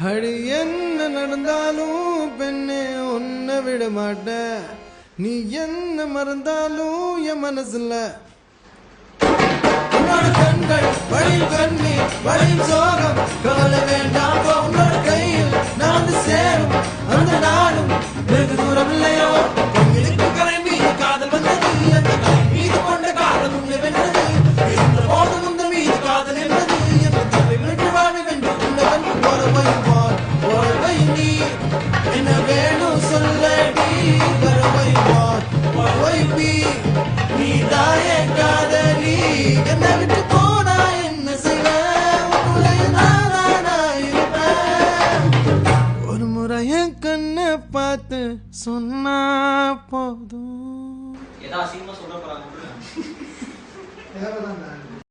அடி என்ன நடந்தாலும் பெண்ணே உன்னை விட மாட்டேன், நீ என்ன மறந்தாலும் என் மனசுல உன்னோட கண்கள் வழியும் கண்ணீர் வழியும் சோகம் கவலை வேண்டாம், உன்னோட கையில் நான் சேரும் அந்த நாடும் வெகு தூரம் இல்லையோ. எனக்கு கலை மீது காதல் வந்தது, அந்த கலை மீது கொண்ட காதல் உன்னை வென்றது, என்ற போதும் உந்த மீது காதல் என்பது என்ற தலை விட்டு வாழ வேண்டும். உன்னவன் ஒருவை நீ என்ன வேணும் சொல்லடி, ஒருவை நீ தாய காதலி, என்ன விட்டு போனா என்ன செய்வேன், ஒரு முறை என் கண்ணை பார்த்து சொன்னா போதும்.